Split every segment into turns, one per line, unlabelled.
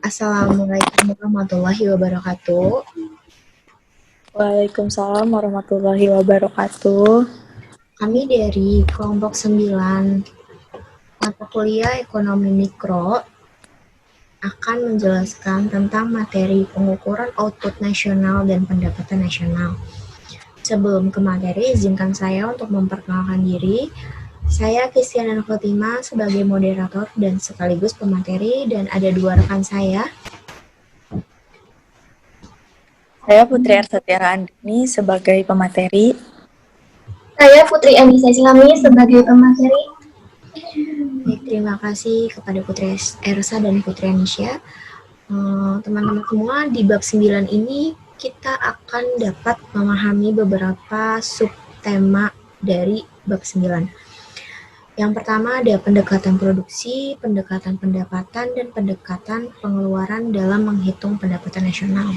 Assalamualaikum warahmatullahi wabarakatuh.
Waalaikumsalam warahmatullahi wabarakatuh.
Kami dari kelompok 9 mata kuliah Ekonomi Mikro akan menjelaskan tentang materi pengukuran output nasional dan pendapatan nasional. Sebelum ke materi, izinkan saya untuk memperkenalkan diri. Saya Kristiana Fatima sebagai moderator dan sekaligus pemateri, dan ada dua rekan saya.
Saya Putri Arsatiara Andini sebagai pemateri.
Saya Putri Anissa Silami sebagai pemateri.
Baik, terima kasih kepada Putri Ersa dan Putri Anisha. Teman-teman semua, di bab 9 ini kita akan dapat memahami beberapa subtema dari bab 9. Yang pertama ada pendekatan produksi, pendekatan pendapatan, dan pendekatan pengeluaran dalam menghitung pendapatan nasional.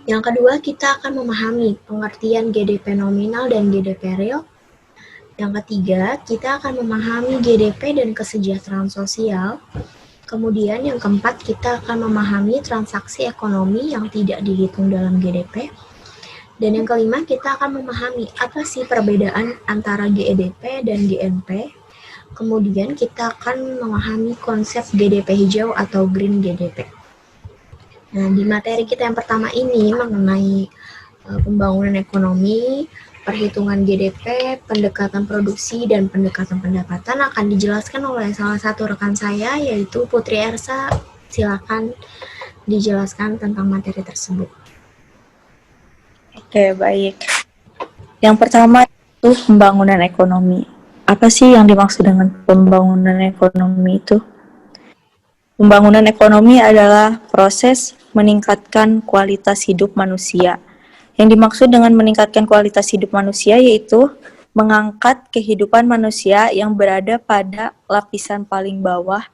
Yang kedua, kita akan memahami pengertian GDP nominal dan GDP real. Yang ketiga, kita akan memahami GDP dan kesejahteraan sosial. Kemudian yang keempat, kita akan memahami transaksi ekonomi yang tidak dihitung dalam GDP. Dan yang kelima, kita akan memahami apa sih perbedaan antara GDP dan GNP. Kemudian kita akan memahami konsep GDP hijau atau Green GDP. Nah, di materi kita yang pertama ini mengenai pembangunan ekonomi, perhitungan GDP, pendekatan produksi, dan pendekatan pendapatan akan dijelaskan oleh salah satu rekan saya, yaitu Putri Ersa. Silakan dijelaskan tentang materi tersebut.
Oke, baik. Yang pertama itu pembangunan ekonomi. Apa sih yang dimaksud dengan pembangunan ekonomi itu? Pembangunan ekonomi adalah proses meningkatkan kualitas hidup manusia. Yang dimaksud dengan meningkatkan kualitas hidup manusia yaitu mengangkat kehidupan manusia yang berada pada lapisan paling bawah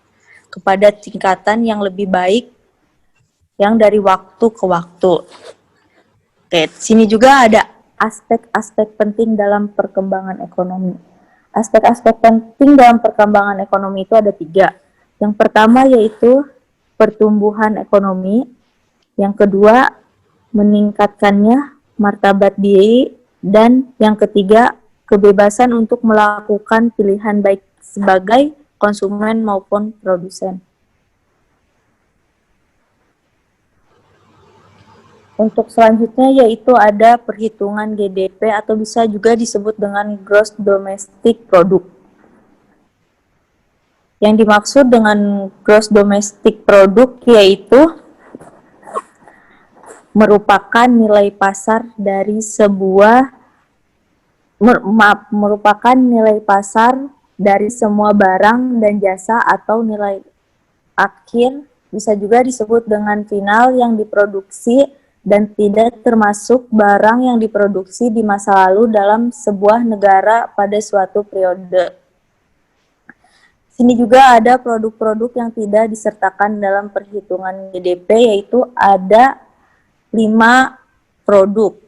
kepada tingkatan yang lebih baik yang dari waktu ke waktu. Oke, sini juga ada aspek-aspek penting dalam perkembangan ekonomi. Aspek-aspek penting dalam perkembangan ekonomi itu ada 3. Yang pertama yaitu pertumbuhan ekonomi. Yang kedua, meningkatkannya martabat diri. Dan yang ketiga, kebebasan untuk melakukan pilihan baik sebagai konsumen maupun produsen. Untuk selanjutnya yaitu ada perhitungan GDP atau bisa juga disebut dengan Gross Domestic Product. Yang dimaksud dengan Gross Domestic Product yaitu merupakan nilai pasar dari merupakan nilai pasar dari semua barang dan jasa atau nilai akhir, bisa juga disebut dengan final yang diproduksi dan tidak termasuk barang yang diproduksi di masa lalu dalam sebuah negara pada suatu periode. Sini juga ada produk-produk yang tidak disertakan dalam perhitungan GDP, yaitu ada 5 produk.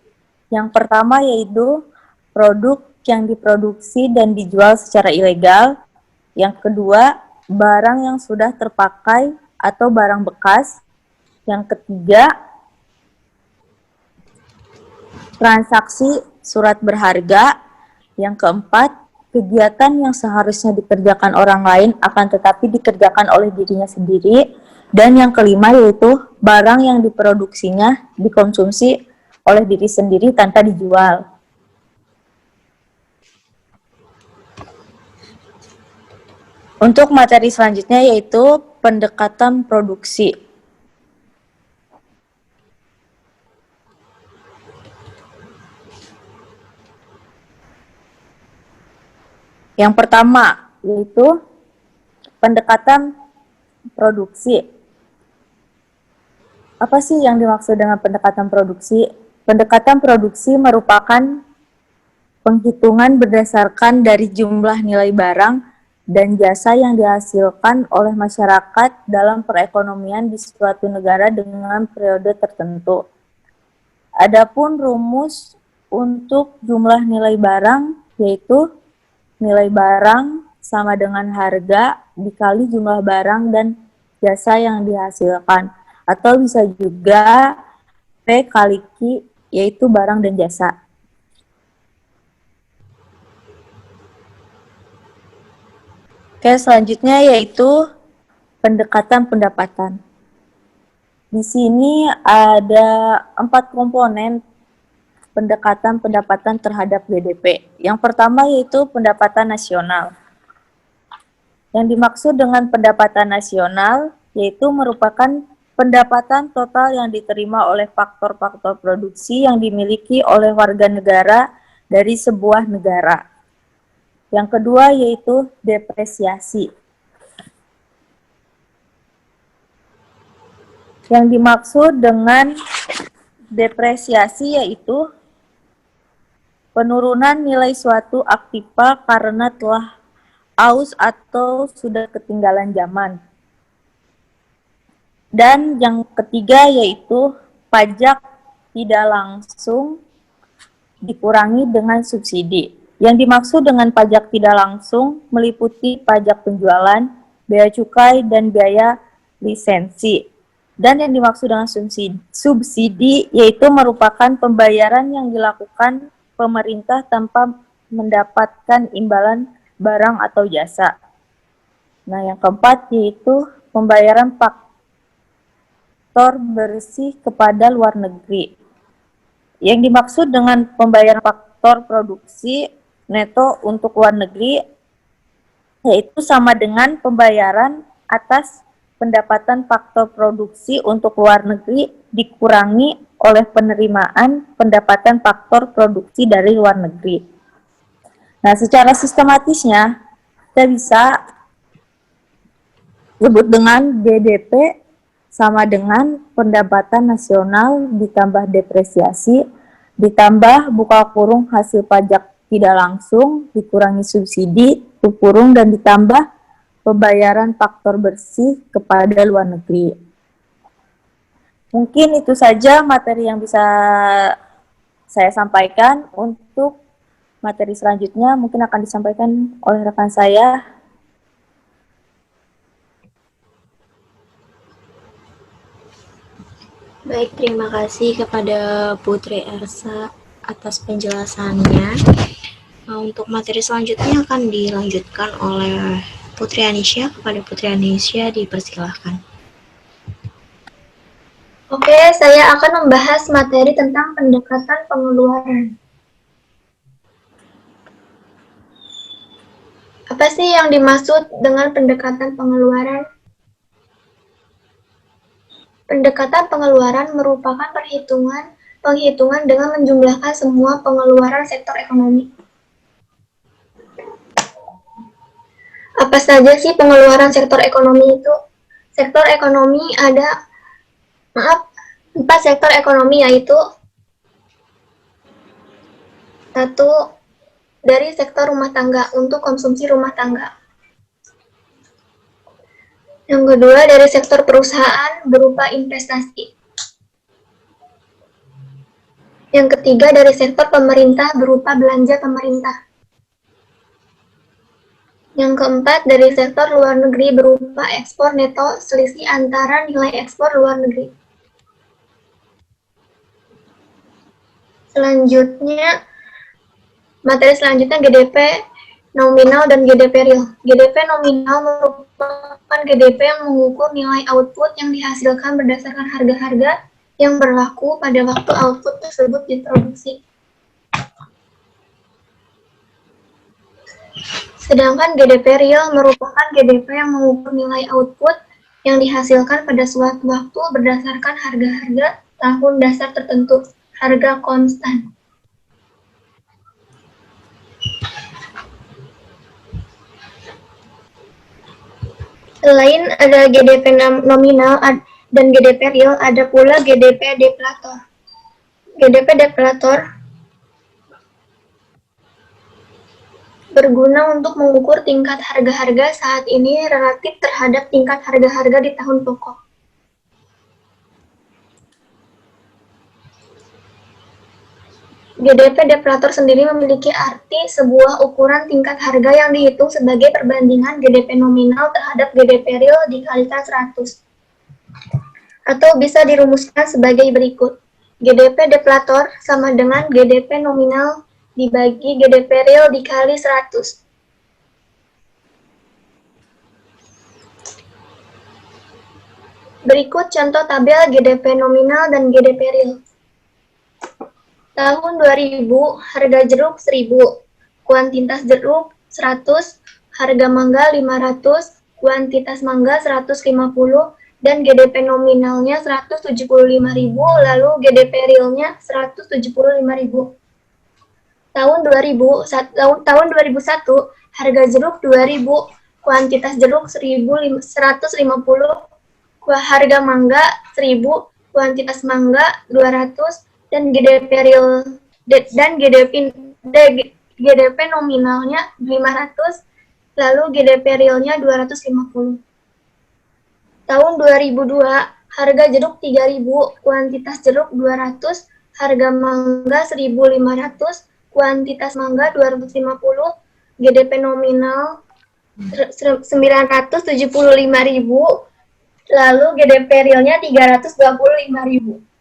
Yang pertama yaitu produk yang diproduksi dan dijual secara ilegal. Yang kedua, barang yang sudah terpakai atau barang bekas. Yang ketiga, transaksi surat berharga. Yang keempat, kegiatan yang seharusnya dikerjakan orang lain akan tetapi dikerjakan oleh dirinya sendiri. Dan yang kelima yaitu barang yang diproduksinya dikonsumsi oleh diri sendiri tanpa dijual. Untuk materi selanjutnya yaitu pendekatan produksi. Yang pertama yaitu pendekatan produksi. Apa sih yang dimaksud dengan pendekatan produksi? Pendekatan produksi merupakan penghitungan berdasarkan dari jumlah nilai barang dan jasa yang dihasilkan oleh masyarakat dalam perekonomian di suatu negara dengan periode tertentu. Adapun rumus untuk jumlah nilai barang yaitu nilai barang sama dengan harga dikali jumlah barang dan jasa yang dihasilkan. Atau bisa juga P kali Q, yaitu barang dan jasa. Oke, selanjutnya yaitu pendekatan pendapatan. Di sini ada 4 komponen pendekatan pendapatan terhadap GDP. Yang pertama yaitu pendapatan nasional. Yang dimaksud dengan pendapatan nasional yaitu merupakan pendapatan total yang diterima oleh faktor-faktor produksi yang dimiliki oleh warga negara dari sebuah negara. Yang kedua yaitu depresiasi. Yang dimaksud dengan depresiasi yaitu penurunan nilai suatu aktiva karena telah aus atau sudah ketinggalan zaman. Dan yang ketiga yaitu pajak tidak langsung dikurangi dengan subsidi. Yang dimaksud dengan pajak tidak langsung meliputi pajak penjualan, bea cukai, dan biaya lisensi. Dan yang dimaksud dengan subsidi yaitu merupakan pembayaran yang dilakukan pemerintah tanpa mendapatkan imbalan barang atau jasa. Nah, yang keempat yaitu pembayaran faktor bersih kepada luar negeri. Yang dimaksud dengan pembayaran faktor produksi neto untuk luar negeri yaitu sama dengan pembayaran atas pendapatan faktor produksi untuk luar negeri dikurangi oleh penerimaan pendapatan faktor produksi dari luar negeri. Nah, secara sistematisnya kita bisa sebut dengan GDP sama dengan pendapatan nasional ditambah depresiasi ditambah buka kurung hasil pajak tidak langsung dikurangi subsidi tutup kurung dan ditambah pembayaran faktor bersih kepada luar negeri. Mungkin itu saja materi yang bisa saya sampaikan. Untuk materi selanjutnya mungkin akan disampaikan oleh rekan saya.
Baik, terima kasih kepada Putri Ersa atas penjelasannya. Untuk materi selanjutnya akan dilanjutkan oleh Putri Anisya. Kepada Putri Anisya dipersilahkan.
Oke, saya akan membahas materi tentang pendekatan pengeluaran. Apa sih yang dimaksud dengan pendekatan pengeluaran? Pendekatan pengeluaran merupakan penghitungan dengan menjumlahkan semua pengeluaran sektor ekonomi. Apa saja sih pengeluaran sektor ekonomi itu? Sektor ekonomi ada 4 sektor ekonomi yaitu 1 dari sektor rumah tangga untuk konsumsi rumah tangga. Yang kedua dari sektor perusahaan berupa investasi. Yang ketiga dari sektor pemerintah berupa belanja pemerintah. Yang keempat dari sektor luar negeri berupa ekspor neto selisih antara nilai ekspor luar negeri. Selanjutnya, materi selanjutnya GDP nominal dan GDP real. GDP nominal merupakan GDP yang mengukur nilai output yang dihasilkan berdasarkan harga-harga yang berlaku pada waktu output tersebut diproduksi. Sedangkan GDP real merupakan GDP yang mengukur nilai output yang dihasilkan pada suatu waktu berdasarkan harga-harga tahun dasar tertentu, harga konstan. Selain ada GDP nominal dan GDP real, ada pula GDP deflator. GDP deflator berguna untuk mengukur tingkat harga-harga saat ini relatif terhadap tingkat harga-harga di tahun pokok. GDP deflator sendiri memiliki arti sebuah ukuran tingkat harga yang dihitung sebagai perbandingan GDP nominal terhadap GDP real dikalikan 100. Atau bisa dirumuskan sebagai berikut. GDP deflator sama dengan GDP nominal dibagi GDP real dikali 100. Berikut contoh tabel GDP nominal dan GDP real. Tahun 2000, harga jeruk 1000, kuantitas jeruk 100, harga mangga 500, kuantitas mangga 150, dan GDP nominalnya 175.000, lalu GDP realnya 175.000. Tahun 2001, harga jeruk 2000, kuantitas jeruk 150, harga mangga 1000, kuantitas mangga 200, dan GDP real dan GDP nominalnya 500, lalu GDP realnya 250. Tahun 2002, harga jeruk 3000, kuantitas jeruk 200, harga mangga 1500, kuantitas mangga 250, GDP nominal 975.000, lalu GDP realnya 325.000.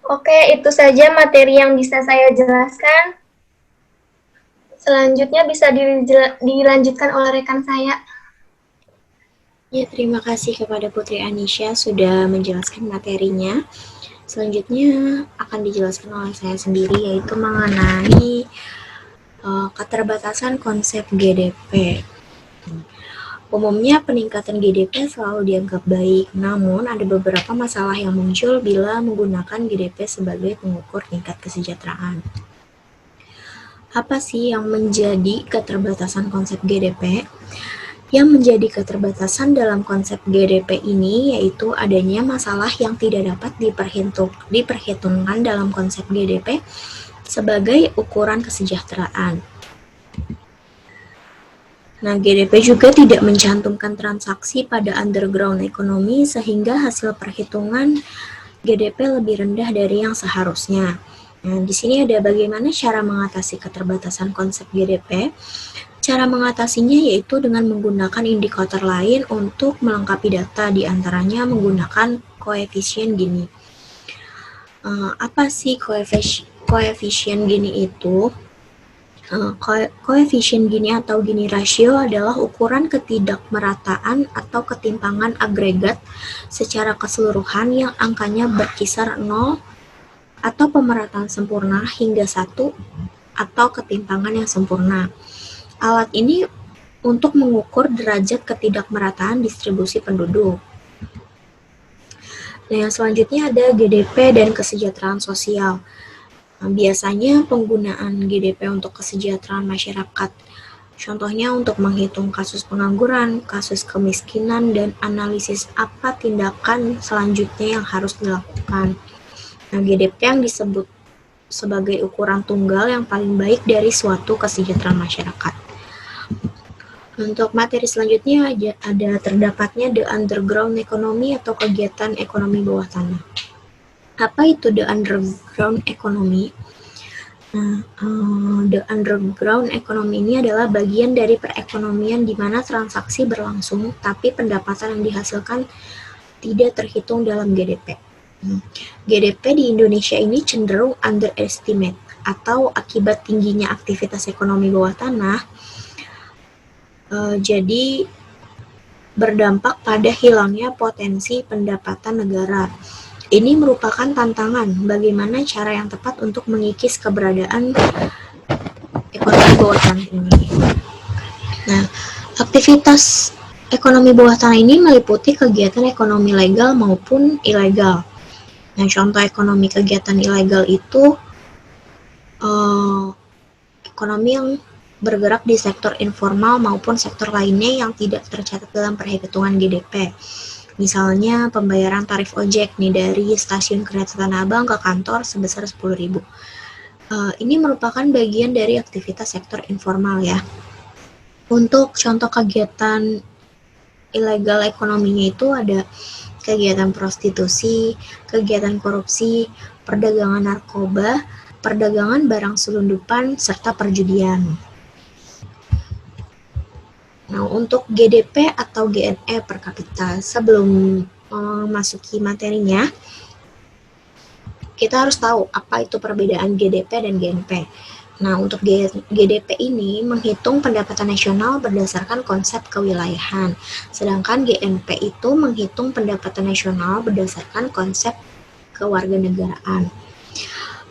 Oke, itu saja materi yang bisa saya jelaskan. Selanjutnya bisa dilanjutkan oleh rekan saya.
Ya, terima kasih kepada Putri Anisha sudah menjelaskan materinya. Selanjutnya akan dijelaskan oleh saya sendiri, yaitu mengenai keterbatasan konsep GDP. Umumnya peningkatan GDP selalu dianggap baik, namun ada beberapa masalah yang muncul bila menggunakan GDP sebagai pengukur tingkat kesejahteraan. Apa sih yang menjadi keterbatasan konsep GDP? Yang menjadi keterbatasan dalam konsep GDP ini yaitu adanya masalah yang tidak dapat diperhitungkan dalam konsep GDP sebagai ukuran kesejahteraan. Nah, GDP juga tidak mencantumkan transaksi pada underground economy sehingga hasil perhitungan GDP lebih rendah dari yang seharusnya. Nah, di sini ada bagaimana cara mengatasi keterbatasan konsep GDP. Cara mengatasinya yaitu dengan menggunakan indikator lain untuk melengkapi data, diantaranya menggunakan koefisien Gini. Apa sih koefisien Gini itu? Koefisien Gini atau Gini ratio adalah ukuran ketidakmerataan atau ketimpangan agregat secara keseluruhan yang angkanya berkisar 0 atau pemerataan sempurna hingga 1 atau ketimpangan yang sempurna. Alat ini untuk mengukur derajat ketidakmerataan distribusi penduduk. Nah, yang selanjutnya ada GDP dan kesejahteraan sosial. Biasanya penggunaan GDP untuk kesejahteraan masyarakat. Contohnya untuk menghitung kasus pengangguran, kasus kemiskinan, dan analisis apa tindakan selanjutnya yang harus dilakukan. Nah, GDP yang disebut sebagai ukuran tunggal yang paling baik dari suatu kesejahteraan masyarakat. Untuk materi selanjutnya ada terdapatnya the underground economy atau kegiatan ekonomi bawah tanah. Apa itu the underground economy? Nah, the underground economy ini adalah bagian dari perekonomian di mana transaksi berlangsung, tapi pendapatan yang dihasilkan tidak terhitung dalam GDP. GDP di Indonesia ini cenderung underestimate atau akibat tingginya aktivitas ekonomi bawah tanah, jadi berdampak pada hilangnya potensi pendapatan negara. Ini merupakan tantangan bagaimana cara yang tepat untuk mengikis keberadaan ekonomi bawah tanah ini. Nah, aktivitas ekonomi bawah tanah ini meliputi kegiatan ekonomi legal maupun ilegal. Nah, contoh ekonomi kegiatan ilegal itu ekonomi yang bergerak di sektor informal maupun sektor lainnya yang tidak tercatat dalam perhitungan GDP. Misalnya pembayaran tarif ojek nih dari stasiun kereta Tanah Abang ke kantor sebesar 10.000. Ini merupakan bagian dari aktivitas sektor informal ya. Untuk contoh kegiatan ilegal ekonominya itu ada kegiatan prostitusi, kegiatan korupsi, perdagangan narkoba, perdagangan barang selundupan, serta perjudian. Nah, untuk GDP atau GNE per kapita, sebelum memasuki materinya, kita harus tahu apa itu perbedaan GDP dan GNP. Nah, untuk GDP ini menghitung pendapatan nasional berdasarkan konsep kewilayahan, sedangkan GNP itu menghitung pendapatan nasional berdasarkan konsep kewarganegaraan.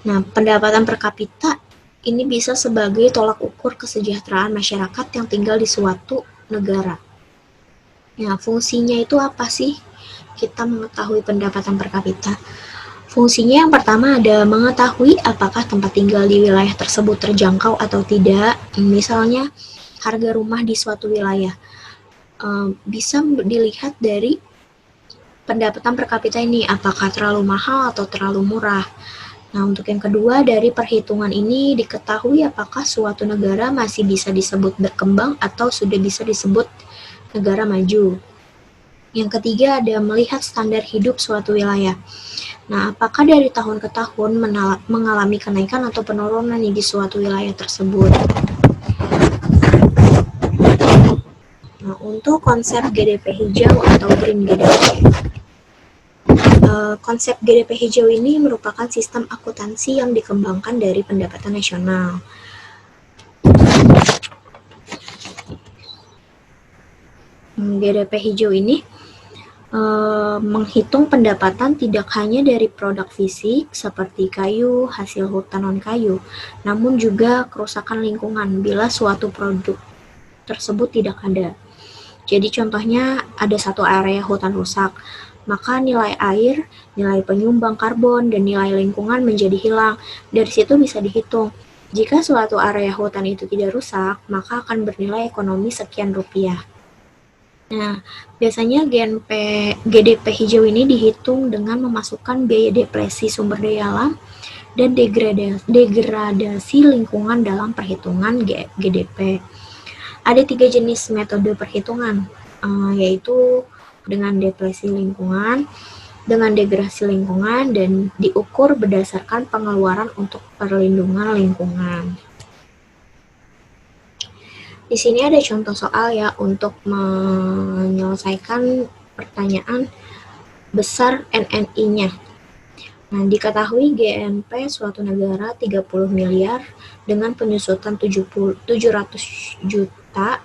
Nah, pendapatan per kapita ini bisa sebagai tolak ukur kesejahteraan masyarakat yang tinggal di suatu negara. Nah, fungsinya itu apa sih? Kita mengetahui pendapatan per kapita. Fungsinya yang pertama ada mengetahui apakah tempat tinggal di wilayah tersebut terjangkau atau tidak. Misalnya, harga rumah di suatu wilayah bisa dilihat dari pendapatan per kapita ini, apakah terlalu mahal atau terlalu murah. Nah, untuk yang kedua, dari perhitungan ini diketahui apakah suatu negara masih bisa disebut berkembang atau sudah bisa disebut negara maju. Yang ketiga, ada melihat standar hidup suatu wilayah. Nah, apakah dari tahun ke tahun mengalami kenaikan atau penurunan di suatu wilayah tersebut. Nah, untuk konsep GDP hijau atau Green GDP. Konsep GDP hijau ini merupakan sistem akuntansi yang dikembangkan dari pendapatan nasional. GDP hijau ini menghitung pendapatan tidak hanya dari produk fisik seperti kayu, hasil hutan non-kayu, namun juga kerusakan lingkungan bila suatu produk tersebut tidak ada. Jadi contohnya ada satu area hutan rusak, maka nilai air, nilai penyumbang karbon, dan nilai lingkungan menjadi hilang. Dari situ bisa dihitung. Jika suatu area hutan itu tidak rusak, maka akan bernilai ekonomi sekian rupiah. Nah, biasanya GDP hijau ini dihitung dengan memasukkan biaya depresi sumber daya alam dan degradasi lingkungan dalam perhitungan GDP. Ada 3 jenis metode perhitungan, yaitu dengan depresi lingkungan, dengan degradasi lingkungan, dan diukur berdasarkan pengeluaran untuk perlindungan lingkungan. Di sini ada contoh soal ya untuk menyelesaikan pertanyaan besar NNI-nya. Nah, diketahui GNP suatu negara 30 miliar dengan penyusutan 700 juta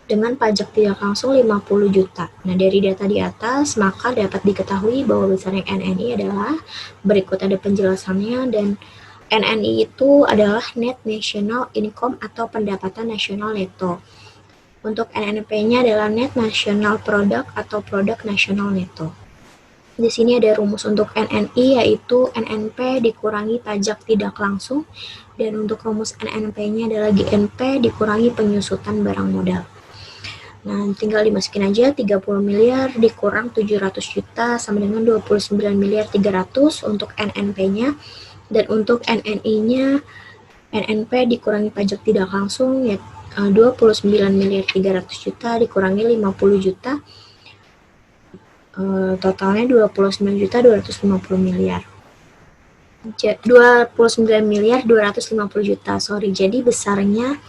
dengan pajak tidak langsung 50 juta. Nah, dari data di atas, maka dapat diketahui bahwa besarnya NNI adalah berikut ada penjelasannya, dan NNI itu adalah Net National Income atau pendapatan nasional neto. Untuk NNP-nya adalah Net National Product atau produk nasional neto. Di sini ada rumus untuk NNI, yaitu NNP dikurangi pajak tidak langsung, dan untuk rumus NNP-nya adalah GNP dikurangi penyusutan barang modal. Nah, tinggal dimasukin aja 30 miliar dikurang 700 juta sama dengan 29 miliar 300 untuk NNP-nya, dan untuk NNI-nya NNP dikurangi pajak tidak langsung ya 29 miliar 300 juta dikurangi 50 juta, totalnya 29 juta 250 miliar. 29 miliar 250 juta, jadi besarnya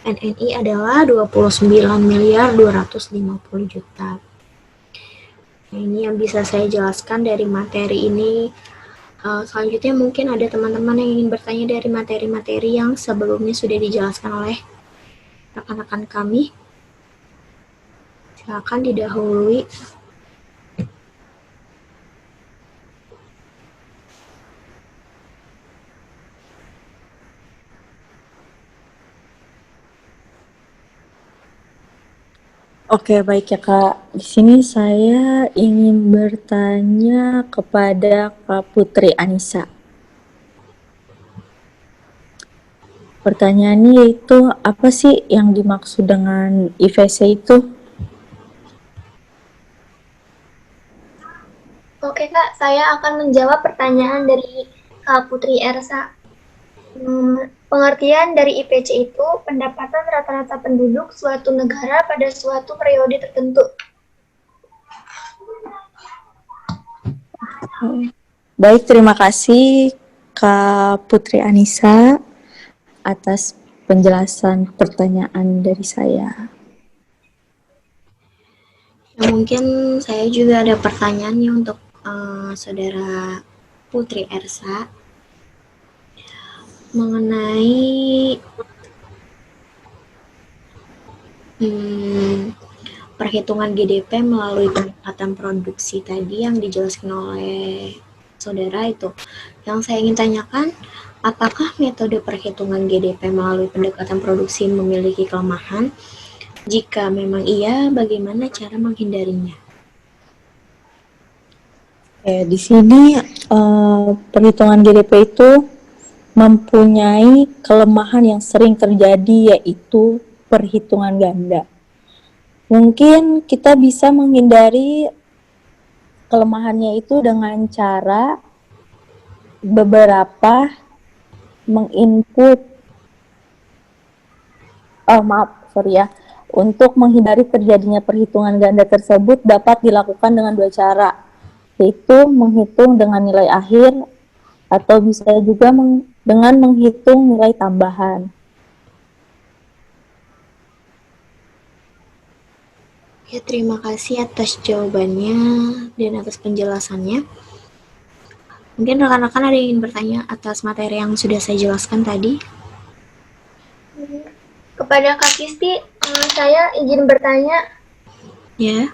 NNI adalah 29 miliar 250 juta. Nah, ini yang bisa saya jelaskan dari materi ini. Selanjutnya mungkin ada teman-teman yang ingin bertanya dari materi-materi yang sebelumnya sudah dijelaskan oleh rekan-rekan kami. Silakan didahului.
Oke, baik ya Kak. Di sini saya ingin bertanya kepada Kak Putri Anissa. Pertanyaannya yaitu, apa sih yang dimaksud dengan IVC itu?
Oke Kak, saya akan menjawab pertanyaan dari Kak Putri Ersa. Pengertian dari IPC itu pendapatan rata-rata penduduk suatu negara pada suatu periode tertentu.
Baik, terima kasih Kak Putri Anissa atas penjelasan pertanyaan dari saya.
Ya, mungkin saya juga ada pertanyaan nih untuk Saudara Putri Ersa mengenai perhitungan GDP melalui pendekatan produksi tadi yang dijelaskan oleh saudara itu. Yang saya ingin tanyakan, apakah metode perhitungan GDP melalui pendekatan produksi memiliki kelemahan? Jika memang iya, bagaimana cara menghindarinya?
Di sini perhitungan GDP itu mempunyai kelemahan yang sering terjadi, yaitu perhitungan ganda. Mungkin kita bisa menghindari kelemahannya itu dengan cara beberapa menginput untuk menghindari terjadinya perhitungan ganda tersebut dapat dilakukan dengan 2 cara, yaitu menghitung dengan nilai akhir atau bisa juga dengan menghitung nilai tambahan.
Ya, terima kasih atas jawabannya dan atas penjelasannya. Mungkin rekan-rekan ada yang ingin bertanya atas materi yang sudah saya jelaskan tadi?
Kepada Kak Kisti, saya izin bertanya.
Ya.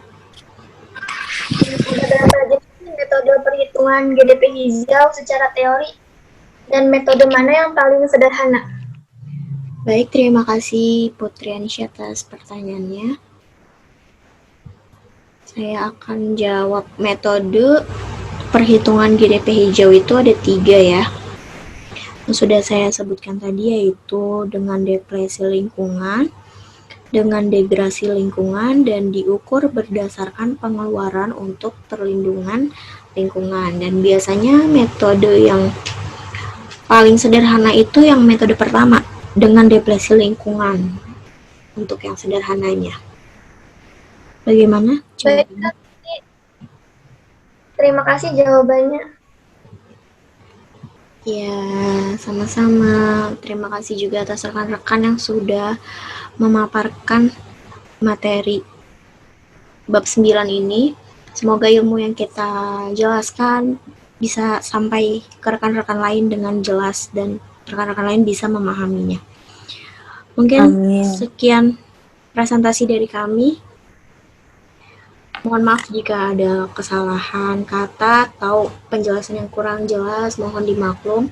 Beberapa jenis metode perhitungan GDP hijau secara teori dan metode mana yang paling sederhana?
Baik, terima kasih Putri Anisya atas pertanyaannya. Saya akan jawab metode perhitungan GDP hijau itu ada 3 ya. Yang sudah saya sebutkan tadi yaitu dengan depresi lingkungan, dengan degrasi lingkungan, dan diukur berdasarkan pengeluaran untuk perlindungan lingkungan. Dan biasanya metode yang paling sederhana itu yang metode pertama, dengan depresi lingkungan untuk yang sederhananya. Bagaimana?
Baik, terima kasih jawabannya.
Ya, sama-sama. Terima kasih juga atas rekan-rekan yang sudah memaparkan materi bab 9 ini. Semoga ilmu yang kita jelaskan bisa sampai ke rekan-rekan lain dengan jelas dan rekan-rekan lain bisa memahaminya. Mungkin sekian presentasi dari kami. Mohon maaf jika ada kesalahan kata atau penjelasan yang kurang jelas, mohon dimaklum.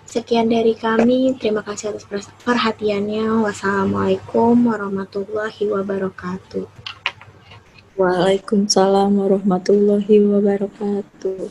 Sekian dari kami, terima kasih atas perhatiannya. Wassalamualaikum warahmatullahi wabarakatuh.
Waalaikumsalam warahmatullahi wabarakatuh.